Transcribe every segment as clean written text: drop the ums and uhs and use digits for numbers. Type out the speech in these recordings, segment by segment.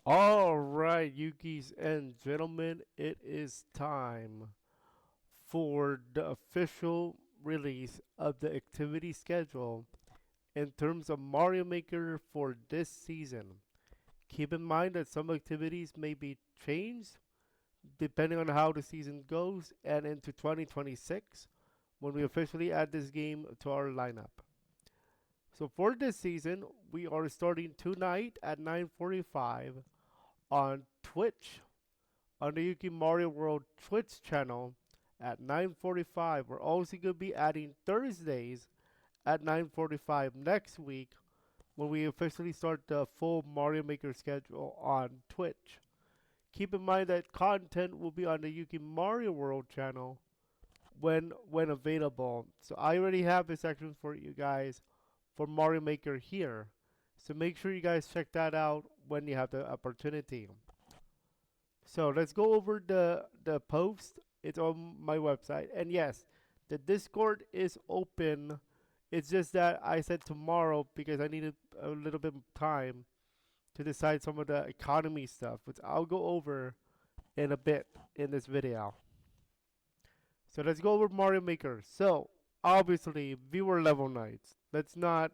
All right, Yukis and gentlemen, it is time for the official release of the activity schedule in terms of Mario Maker for this season. Keep in mind that some activities may be changed depending on how the season goes and into 2026 when we officially add this game to our lineup. So for this season, we are starting tonight at 9:45 on Twitch on the Yuki Mario World Twitch channel at 9:45. We're also going to be adding Thursdays at 9:45 next week when we officially start the full Mario Maker schedule on Twitch. Keep in mind that content will be on the Yuki Mario World channel when available. So I already have a section for you guys for Mario Maker here. So make sure you guys check that out when you have the opportunity. So let's go over the post. It's on my website. And yes, the Discord is open. It's just that I said tomorrow because I needed a little bit of time to decide some of the economy stuff, which I'll go over in a bit in this video. So let's go over Mario Maker. So obviously viewer level nights. Let's not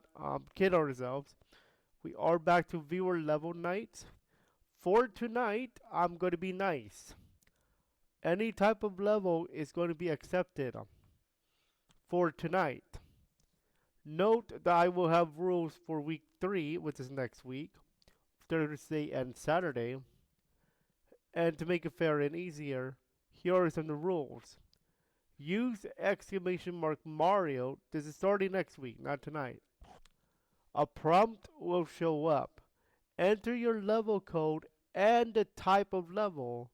kid ourselves. We are back to viewer level nights. For tonight, I'm going to be nice. Any type of level is going to be accepted for tonight. Note that I will have rules for week 3, which is next week, Thursday and Saturday. And to make it fair and easier, here are some of the rules. Use exclamation mark Mario. This is starting next week, not tonight. A prompt will show up. Enter your level code and the type of level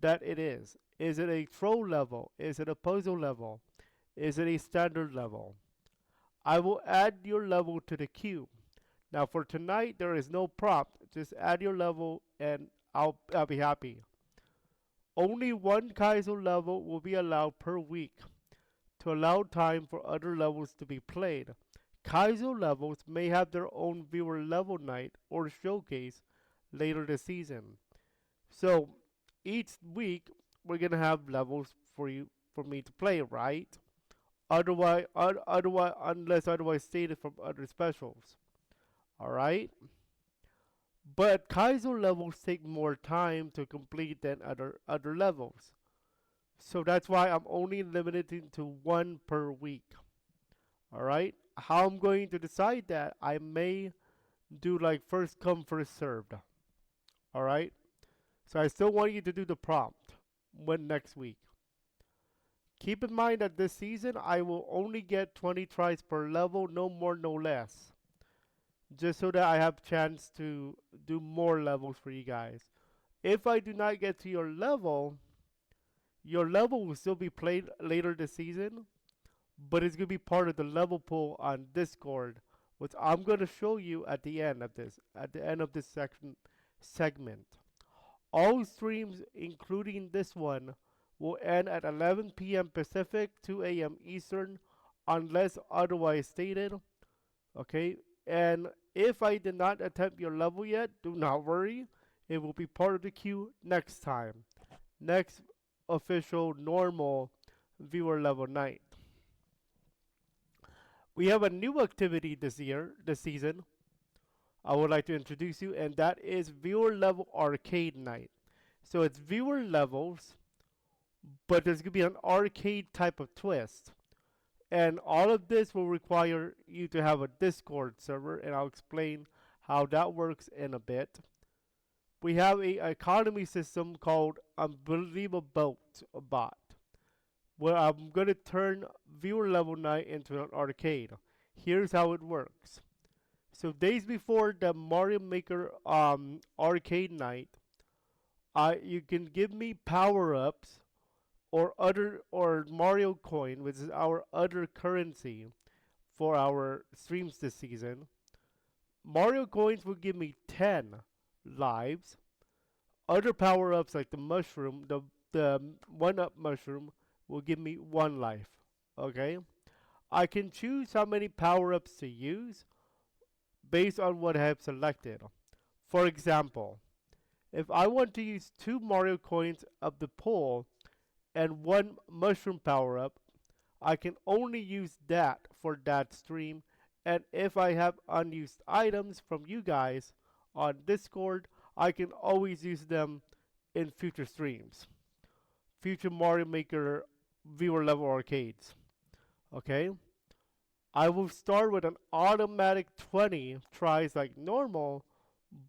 that it is. Is it a troll level? Is it a puzzle level? Is it a standard level? I will add your level to the queue. Now for tonight, there is no prompt. Just add your level and I'll be happy. Only one Kaizo level will be allowed per week to allow time for other levels to be played. Kaizo levels may have their own viewer level night or showcase later this season. So each week we're gonna have levels for me to play, right? Otherwise, unless otherwise stated from other specials. All right. But Kaizo levels take more time to complete than other levels. So that's why I'm only limiting to one per week. All right. How I'm going to decide that, I may do like first come first served. All right. So I still want you to do the prompt when next week. Keep in mind that this season I will only get 20 tries per level, no more, no less. Just so that I have chance to do more levels for you guys. If I do not get to your level will still be played later this season, but it's gonna be part of the level pool on Discord, which I'm gonna show you at the end of this section segment. All streams, including this one, will end at 11 p.m. Pacific, 2 a.m. Eastern, unless otherwise stated. Okay, and if I did not attempt your level yet, do not worry. It will be part of the queue next time. Next official normal viewer level night. We have a new activity this season. I would like to introduce you, and that is viewer level arcade night. So it's viewer levels, but there's gonna be an arcade type of twist. And all of this will require you to have a Discord server, and I'll explain how that works in a bit. We have a economy system called Unbelievable Bot, where I'm going to turn viewer level night into an arcade. Here's how it works. So days before the Mario Maker arcade night, you can give me power ups or Mario coin, which is our other currency for our streams this season. Mario coins will give me 10 lives. Other power ups like the mushroom, the one up mushroom, will give me 1 life. Okay? I can choose how many power ups to use based on what I have selected. For example, If I want to use 2 Mario coins of the pool and 1 mushroom power up, I can only use that for that stream. And if I have unused items from you guys on Discord, I can always use them in future streams, future Mario Maker viewer level arcades. Okay? I will start with an automatic 20 tries like normal,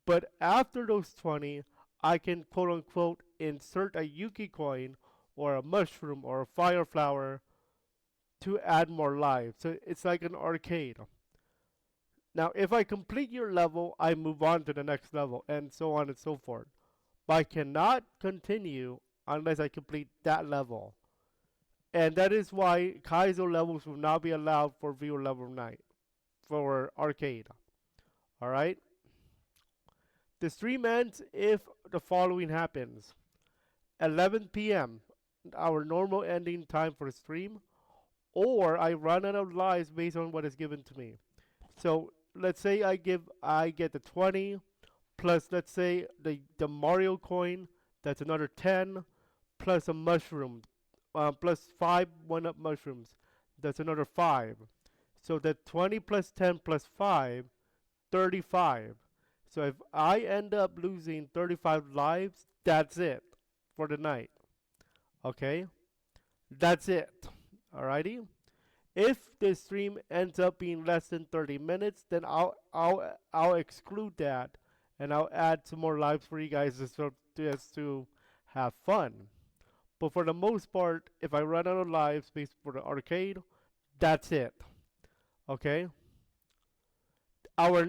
but after those 20, I can quote unquote insert a Yuki coin or a mushroom or a fire flower to add more lives. So it's like an arcade. Now, if I complete your level, I move on to the next level, and so on and so forth. But I cannot continue unless I complete that level. And that is why Kaizo levels will not be allowed for viewer level night, for arcade. Alright? The stream ends if the following happens: 11 p.m., our normal ending time for the stream, or I run out of lives based on what is given to me. So let's say I get the 20 plus, let's say, the Mario coin, that's another 10, plus a mushroom, plus 5 1-up mushrooms, that's another 5. So that 20 plus 10 plus 5, 35. So if I end up losing 35 lives, that's it for the night. Okay? That's it. Alrighty? If the stream ends up being less than 30 minutes, then I'll exclude that, and I'll add some more lives for you guys just to have fun. But for the most part, if I run out of lives based for the arcade, that's it. Okay? Our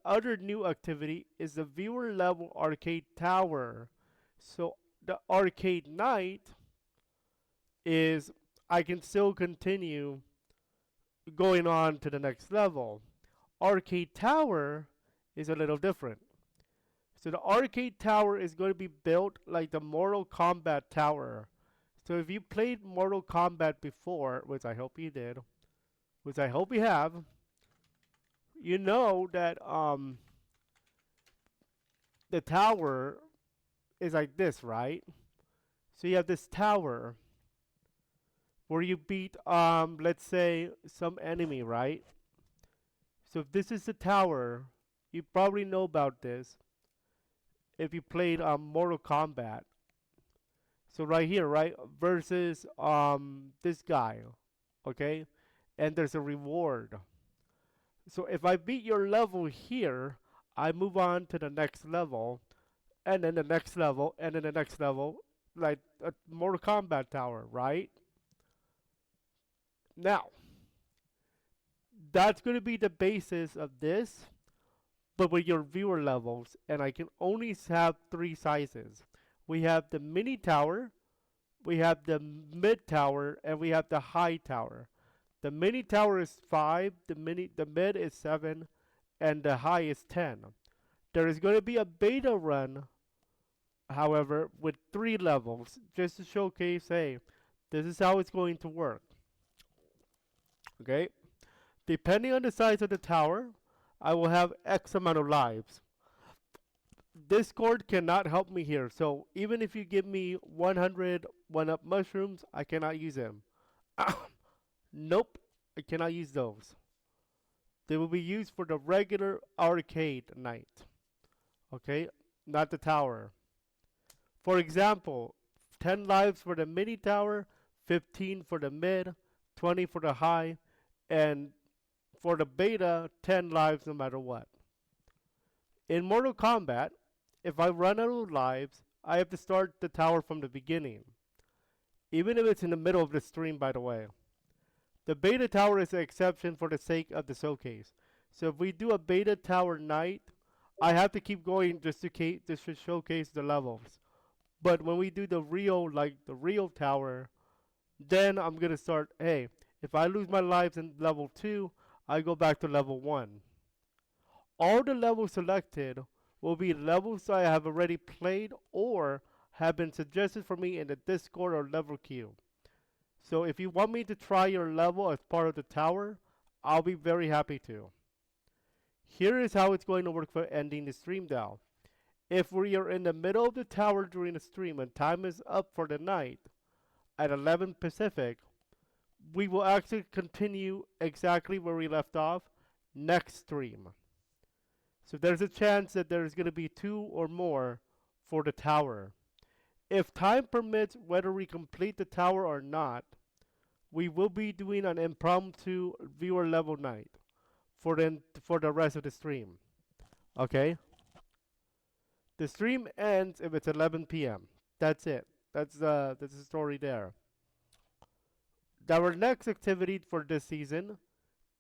other new activity is the viewer level arcade tower. So the arcade night is, I can still continue going on to the next level. Arcade tower is a little different. So the arcade tower is going to be built like the Mortal Kombat tower. So if you played Mortal Kombat before, which I hope you did, which I hope you have, you know that the tower is like this, right? So you have this tower where you beat let's say some enemy, right? So if this is the tower, you probably know about this if you played Mortal Kombat. So right here, right, versus this guy, okay? And there's a reward. So if I beat your level here, I move on to the next level, and then the next level, and then the next level, like a Mortal Kombat tower, right? Now, that's going to be the basis of this, but with your viewer levels, and I can only have 3 sizes. We have the mini tower, we have the mid tower, and we have the high tower. The mini tower is 5, the mid is 7, and the high is 10. There is going to be a beta run, however, with 3 levels, just to showcase, hey, this is how it's going to work. Okay? Depending on the size of the tower, I will have X amount of lives. Discord cannot help me here, so even if you give me 100 1-up mushrooms, I cannot use them. Nope, I cannot use those. They will be used for the regular arcade night. Okay, not the tower. For example, 10 lives for the mini tower, 15 for the mid, 20 for the high, and for the beta, 10 lives no matter what. In Mortal Kombat, if I run out of lives, I have to start the tower from the beginning. Even if it's in the middle of the stream, by the way. The beta tower is an exception for the sake of the showcase. So if we do a beta tower night, I have to keep going just to showcase the levels. But when we do the real, like the real tower, then I'm going to start, hey, if I lose my lives in level 2, I go back to level 1. All the levels selected will be levels I have already played or have been suggested for me in the Discord or level queue. So if you want me to try your level as part of the tower, I'll be very happy to. Here is how it's going to work for ending the stream now. If we are in the middle of the tower during the stream and time is up for the night at 11 Pacific, we will actually continue exactly where we left off next stream. So there's a chance that there's going to be 2 or more for the tower. If time permits, whether we complete the tower or not, we will be doing an impromptu viewer level night for the rest of the stream. Okay? The stream ends if it's 11 p.m. That's it. That's the story there. Our next activity for this season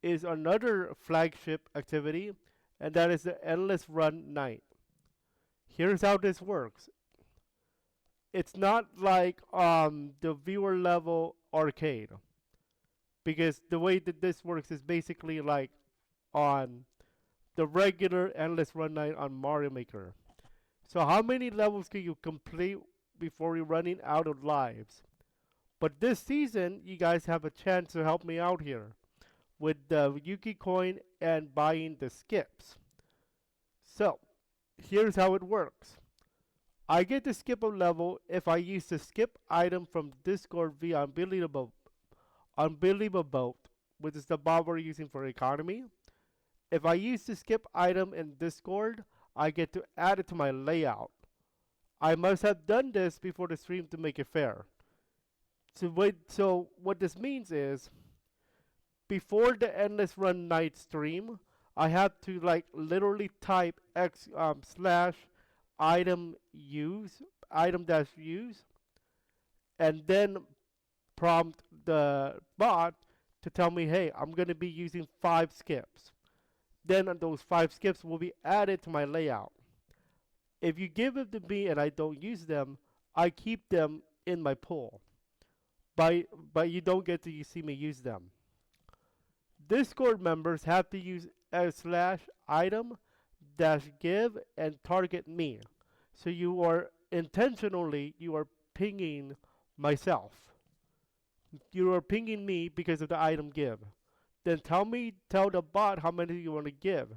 is another flagship activity, and that is the Endless Run Night. Here's how this works. It's not like the viewer level arcade, because the way that this works is basically like on the regular Endless Run Night on Mario Maker. So how many levels can you complete before you're running out of lives? But this season, you guys have a chance to help me out here with the Yuki coin and buying the skips. So, here's how it works. I get to skip a level if I use the skip item from Discord via Unbelievable, which is the bot we're using for economy. If I use the skip item in Discord, I get to add it to my layout. I must have done this before the stream to make it fair. So what this means is, before the Endless Run Night stream, I have to like literally type x slash item dash use, and then prompt the bot to tell me, hey, I'm gonna be using 5 skips. Then those 5 skips will be added to my layout. If you give them to me and I don't use them, I keep them in my pool. But you don't get to see me use them. Discord members have to use slash item dash give and target me. So you are pinging myself. You are pinging me because of the item give. Then tell the bot how many you want to give.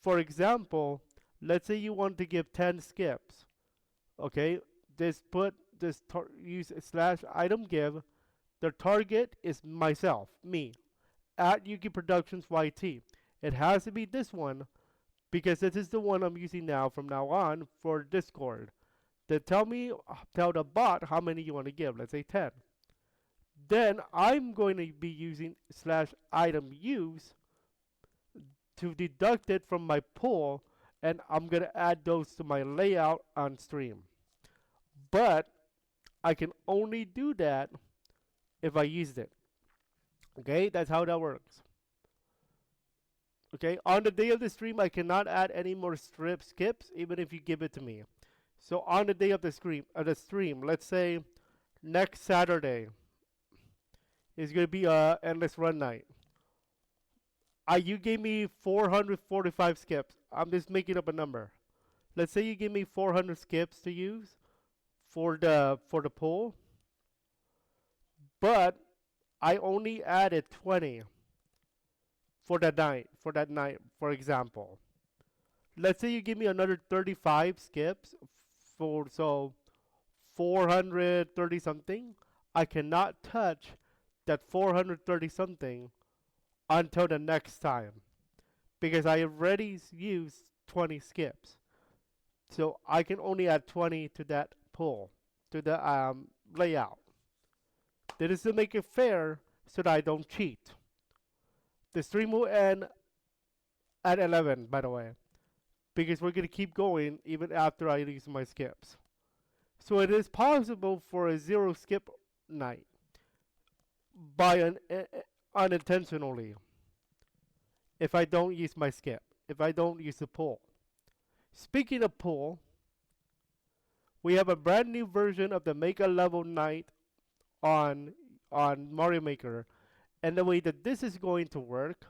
For example, let's say you want to give 10 skips. Okay, use slash item give. The target is myself, me, at Yuki Productions YT. It has to be this one because this is the one I'm using now from now on for Discord. Then tell the bot how many you want to give. Let's say 10. Then I'm going to be using slash item use to deduct it from my pool, and I'm going to add those to my layout on stream. But I can only do that if I used it. Okay, that's how that works. Okay, on the day of the stream, I cannot add any more skips, even if you give it to me. So on the day of the stream, let's say next Saturday is going to be a Endless Run Night. You gave me 445 skips. I'm just making up a number. Let's say you give me 400 skips to use for the poll, but I only added 20 for that night, for example. Let's say you give me another 35 skips so 430 something. I cannot touch that 430 something until the next time because I already used 20 skips. So I can only add 20 to that pool, to the layout. That is to make it fair so that I don't cheat. The stream will end at 11, by the way, because we're going to keep going even after I use my skips. So it is possible for a 0 skip night unintentionally if I don't use my skip, if I don't use the pool. Speaking of pool, we have a brand new version of the Make a Level Night on Mario Maker. And the way that this is going to work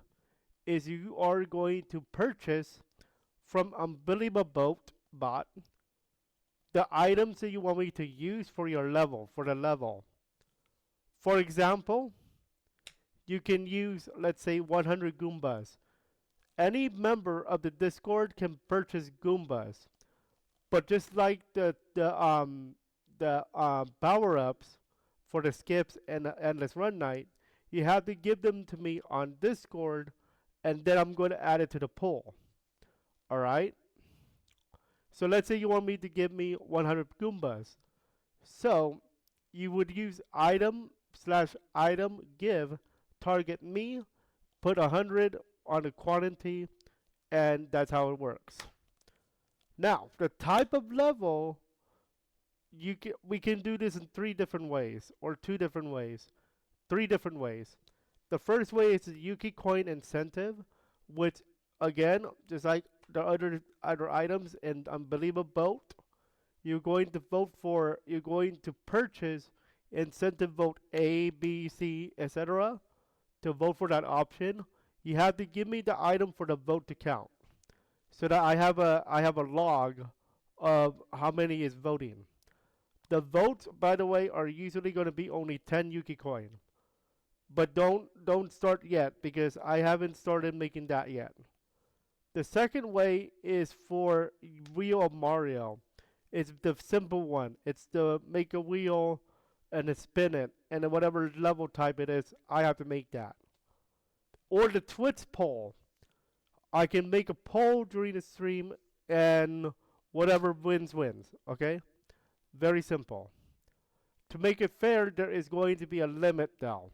is you are going to purchase from Unbelievable bot the items that you want me to use for your level, for the level. For example, you can use, let's say, 100 Goombas. Any member of the Discord can purchase Goombas. But just like the power ups for the skips and the endless run night, you have to give them to me on Discord, and then I'm going to add it to the poll. All right. So let's say you want me to give me 100 Goombas. So you would use item slash item give target me, put 100 on the quantity, and that's how it works. Now, the type of level, we can do this in three different ways, or two different ways, three different ways. The first way is the Yuki coin incentive, which again, just like the other items in Unbelievable Boat, you're going to purchase incentive vote A, B, C, etc. to vote for that option. You have to give me the item for the vote to count, so that I have a log of how many is voting. The votes, by the way, are usually going to be only 10 Yuki coin. But don't start yet because I haven't started making that yet. The second way is for Wheel of Mario. It's the simple one. It's the make a wheel and then spin it, and then whatever level type it is, I have to make that. Or the Twitch poll. I can make a poll during the stream, and whatever wins wins. Okay, very simple. To make it fair, there is going to be a limit though,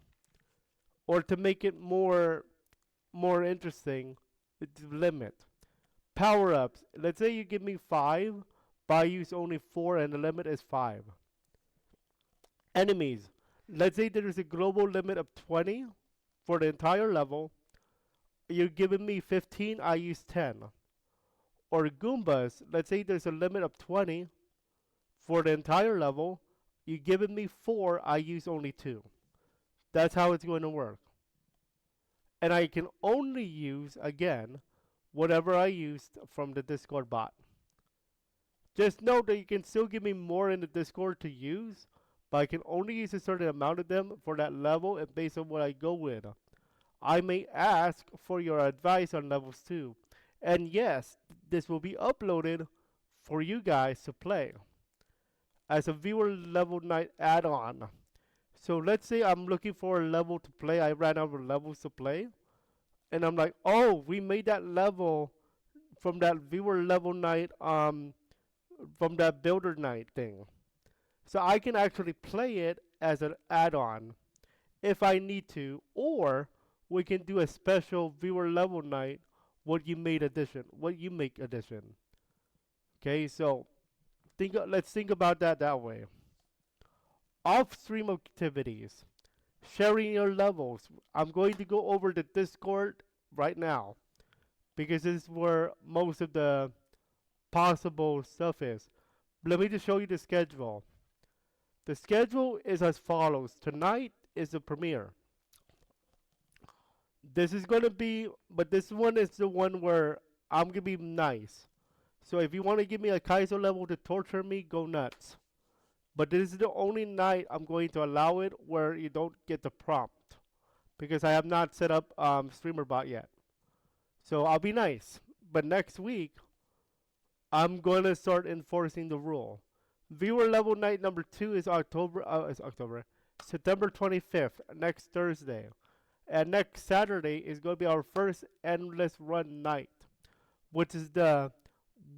or to make it more interesting, it's limit. Power ups. Let's say you give me 5, but I use only 4 and the limit is 5. Enemies. Let's say there is a global limit of 20 for the entire level. You're giving me 15, I use 10. Or Goombas. Let's say there's a limit of 20 for the entire level. You're giving me 4, I use only 2. That's how it's going to work. And I can only use, again, whatever I used from the Discord bot. Just note that you can still give me more in the Discord to use, but I can only use a certain amount of them for that level and based on what I go with. I may ask for your advice on levels too. And yes, this will be uploaded for you guys to play as a viewer level night add-on. So let's say I'm looking for a level to play. I ran out of levels to play. And I'm like, oh, we made that level from that viewer level night, from that builder night thing. So I can actually play it as an add-on if I need to, or we can do a special viewer level night, what you make edition. Okay, so let's think about that way. Off-stream activities, sharing your levels. I'm going to go over the Discord right now because this is where most of the possible stuff is. Let me just show you the schedule. The schedule is as follows. Tonight is the premiere. This is going to be, but this one is the one where I'm going to be nice. So if you want to give me a Kaizo level to torture me, go nuts. But this is the only night I'm going to allow it where you don't get the prompt, because I have not set up StreamerBot yet. So I'll be nice. But next week, I'm going to start enforcing the rule. Viewer level night number 2 is September 25th, next Thursday. And next Saturday is going to be our first endless run night, which is the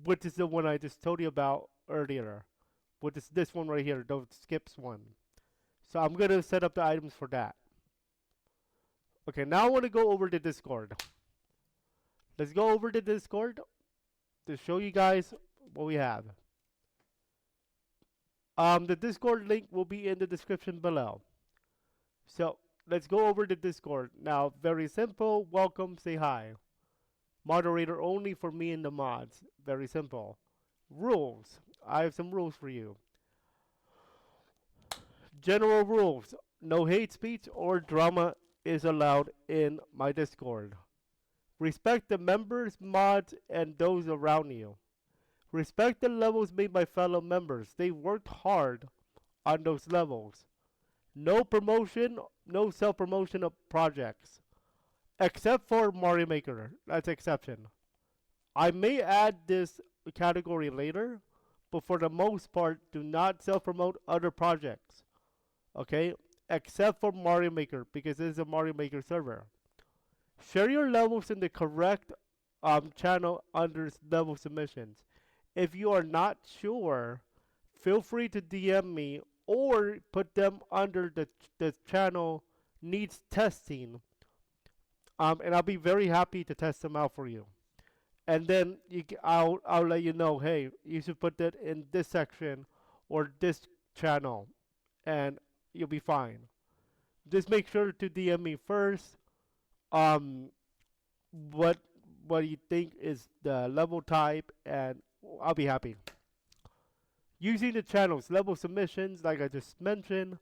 one I just told you about earlier. Which is this one right here, the skips one. So I'm going to set up the items for that. Okay, now I want to go over the Discord. Let's go over the Discord to show you guys what we have. The Discord link will be in the description below. So let's go over the Discord. Now, very simple. Welcome, say hi. Moderator only for me and the mods. Very simple. Rules. I have some rules for you. General rules. No hate speech or drama is allowed in my Discord. Respect the members, mods, and those around you. Respect the levels made by fellow members. They worked hard on those levels. No promotion, no self-promotion of projects. Except for Mario Maker. That's exception. I may add this category later, but for the most part, do not self-promote other projects. Okay, except for Mario Maker because it is a Mario Maker server. Share your levels in the correct channel under level submissions. If you are not sure, feel free to DM me or put them under the channel needs testing, and I'll be very happy to test them out for you. And then I'll let you know, hey, you should put that in this section or this channel, and you'll be fine. Just make sure to DM me first. Um, what what you think is the level type, and I'll be happy. Using the channels level submissions, like I just mentioned,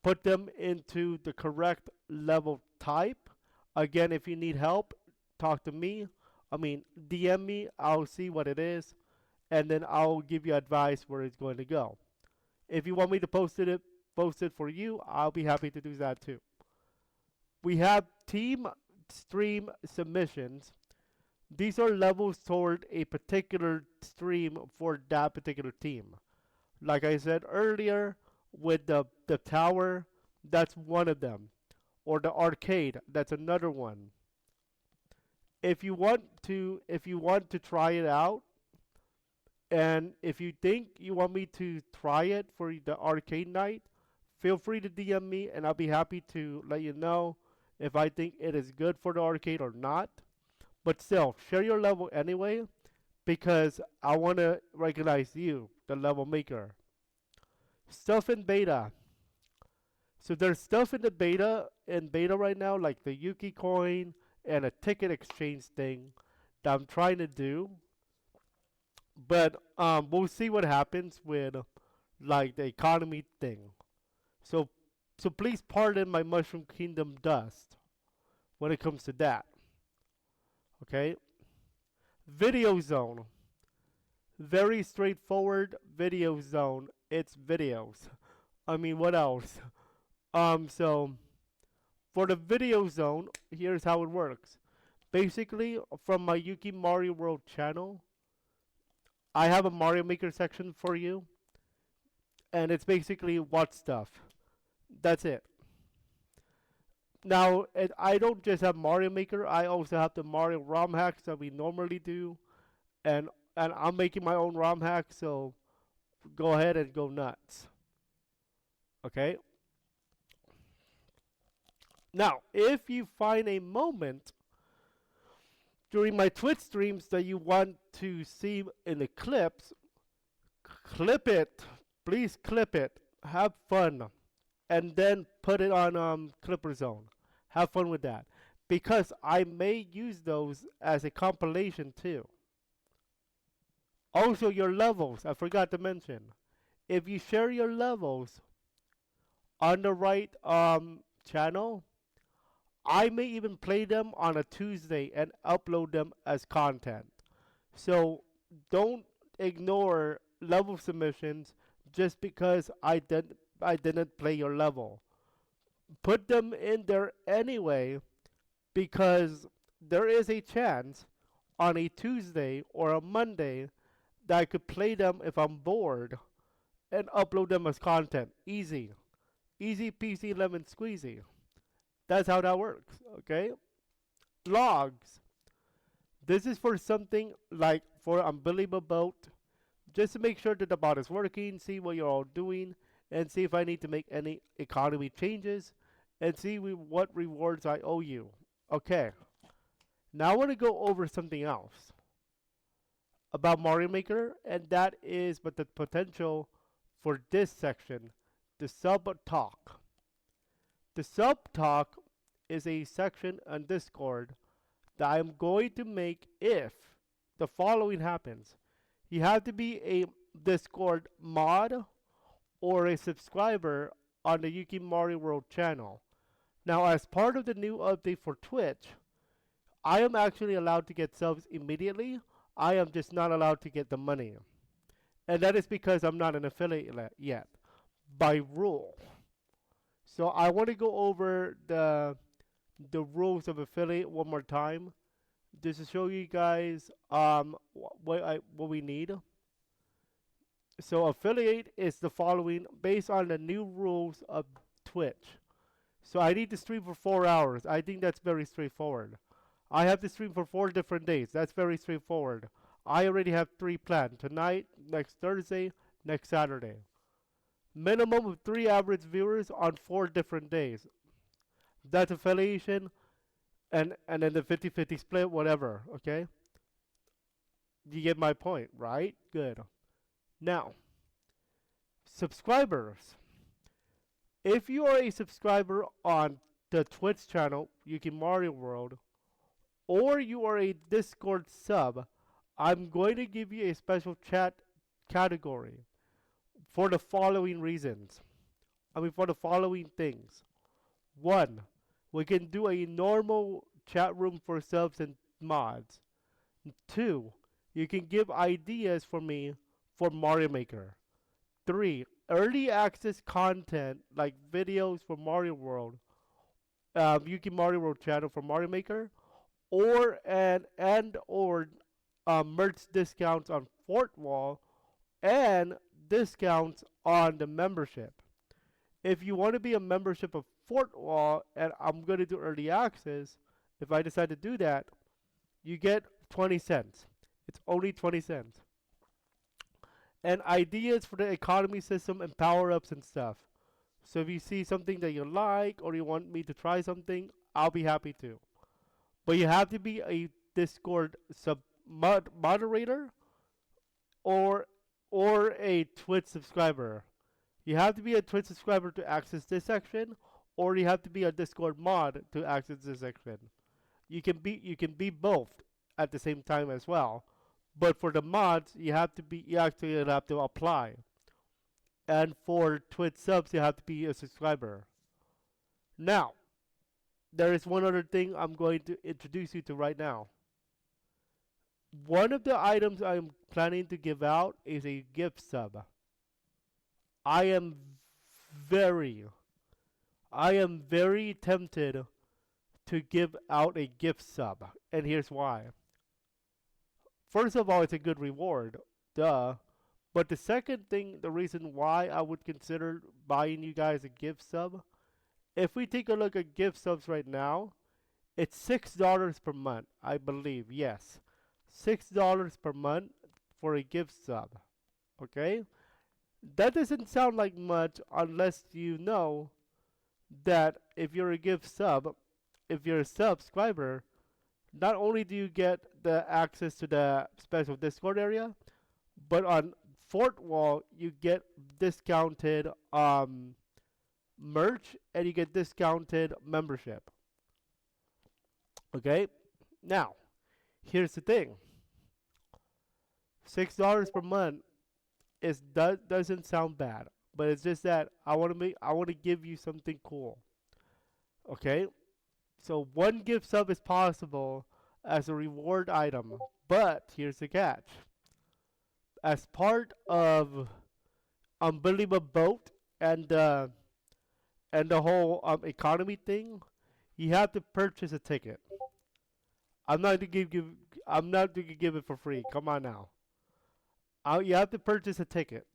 put them into the correct level type. Again, if you need help, talk to me. I mean, DM me. I'll see what it is, and then I'll give you advice where it's going to go. If you want me to post it for you, I'll be happy to do that too. We have team stream submissions. These are levels toward a particular stream for that particular team. Like I said earlier, with the tower, that's one of them. Or the arcade, that's another one. If you want to try it out, and if you think you want me to try it for the arcade night, feel free to DM me and I'll be happy to let you know if I think it is good for the arcade or not. But still, share your level anyway because I want to recognize you, the level maker. Stuff in beta. So there's stuff in beta right now, like the Yuki coin and a ticket exchange thing that I'm trying to do. But we'll see what happens with like the economy thing. So so please pardon my Mushroom Kingdom dust when it comes to that. Okay? Video zone. Very straightforward video zone. It's videos. I mean, what else? So for the video zone, here's how it works. Basically, from my Yuki Mario World channel, I have a Mario Maker section for you, and it's basically what stuff. That's it. Now, I don't just have Mario Maker. I also have the Mario ROM hacks that we normally do, and I'm making my own ROM hack. So go ahead and go nuts. Okay. Now, if you find a moment during my Twitch streams that you want to see in the clips, clip it. Please clip it. Have fun. And then put it on Clipper Zone. Have fun with that. Because I may use those as a compilation too. Also, your levels, I forgot to mention. If you share your levels on the right channel, I may even play them on a Tuesday and upload them as content. So don't ignore level submissions just because I didn't play your level. Put them in there anyway because there is a chance on a Tuesday or a Monday that I could play them if I'm bored and upload them as content. Easy. Easy peasy lemon squeezy. That's how that works, okay? Logs. This is for something like for Unbelievable Boat, just to make sure that the bot is working, see what you're all doing, and see if I need to make any economy changes, and see what rewards I owe you. Okay. Now I want to go over something else about Mario Maker, and that is but the potential for this section, the sub talk. The sub talk is a section on Discord that I'm going to make if the following happens. You have to be a Discord mod or a subscriber on the Yuki Mario World channel. Now, as part of the new update for Twitch, I am actually allowed to get subs immediately. I am just not allowed to get the money. And that is because I'm not an affiliate yet, by rule. So I want to go over the rules of affiliate one more time, just to show you guys what we need. So affiliate is the following based on the new rules of Twitch. So I need to stream for 4 hours. I think that's very straightforward. I have to stream for 4 different days. That's very straightforward. I already have 3 planned. Tonight, next Thursday, next Saturday. Minimum of 3 average viewers on 4 different days. That's affiliation and then the 50-50 split, whatever, okay? You get my point, right? Good. Now, subscribers. If you are a subscriber on the Twitch channel, Yuki Mario World, or you are a Discord sub, I'm going to give you a special chat category for the following reasons. For the following things. One, we can do a normal chat room for subs and mods. Two, you can give ideas for me for Mario Maker. Three, early access content like videos for Mario World, Yuki Mario World channel for Mario Maker, or merch discounts on Fort Wall and discounts on the membership. If you want to be a membership of Fort Wall and I'm going to do early access, if I decide to do that, you get 20 cents. It's only 20 cents. And ideas for the economy system and power ups and stuff. So if you see something that you like or you want me to try something, I'll be happy to. But you have to be a Discord moderator or a Twitch subscriber. You have to be a Twitch subscriber to access this section, or you have to be a Discord mod to access this section. You can be both at the same time as well. But for the mods, you actually have to apply. And for Twitch subs, you have to be a subscriber. Now, there is one other thing I'm going to introduce you to right now. One of the items I'm planning to give out is a gift sub. I am very, I am very tempted to give out a gift sub, and here's why. First of all, it's a good reward, duh. But the second thing, the reason why I would consider buying you guys a gift sub, if we take a look at gift subs right now, it's $6 per month, I believe. Yes, $6 per month for a gift sub. Okay, that doesn't sound like much unless you know that if you're a gift sub, if you're a subscriber, not only do you get the access to the special Discord area, but on Fort Wall you get discounted merch and you get discounted membership. Okay, now here's the thing: $6 per month doesn't sound bad, but it's just that I want to give you something cool. Okay, so one gift sub is possible as a reward item, but here's the catch: as part of Unbelievable Boat and the whole economy thing, you have to purchase a ticket. I'm not to give I'm not going to give it for free. Come on now. You have to purchase a ticket.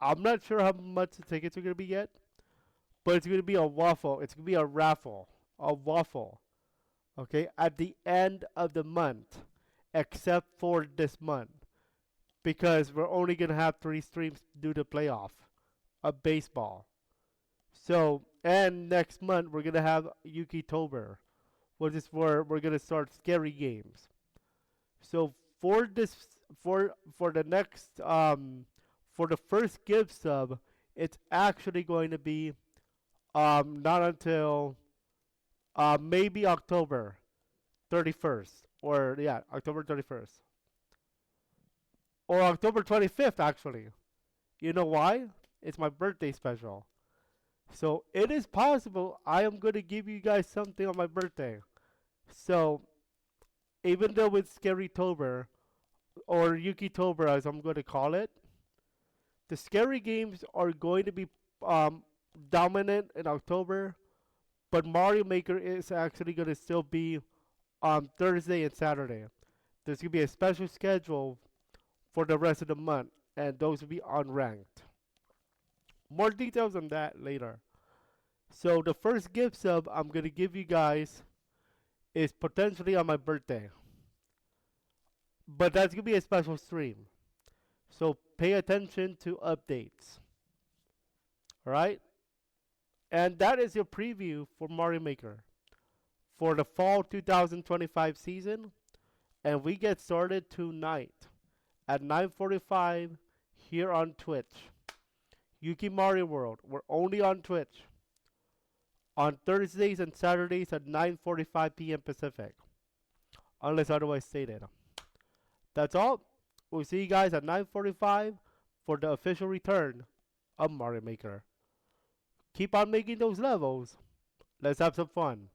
I'm not sure how much the tickets are going to be yet, but it's going to be a waffle. It's going to be a raffle, a waffle. Okay, at the end of the month, except for this month, because we're only going to have 3 streams due to playoff of baseball. So, and next month we're going to have Yuki-tober, which is where we're going to start scary games. So for this, for the next, for the first give sub, it's actually going to be not until maybe October 31st, or yeah, October 31st, or October 25th actually. You know why? It's my birthday special. So it is possible I am going to give you guys something on my birthday. So even though it's Scary Tober or Yuki Tober as I'm going to call it, the scary games are going to be um, dominant in October, but Mario Maker is actually going to still be on Thursday and Saturday. There's going to be a special schedule for the rest of the month, and those will be unranked. More details on that later. So the first gift sub I'm gonna give you guys is potentially on my birthday, but that's gonna be a special stream. So pay attention to updates. All right, and that is your preview for Mario Maker for the fall 2025 season, and we get started tonight at 9:45 here on Twitch. Yuki Mario World. We're only on Twitch on Thursdays and Saturdays at 9:45 p.m. Pacific, unless otherwise stated. That's all. We'll see you guys at 9:45 for the official return of Mario Maker. Keep on making those levels. Let's have some fun.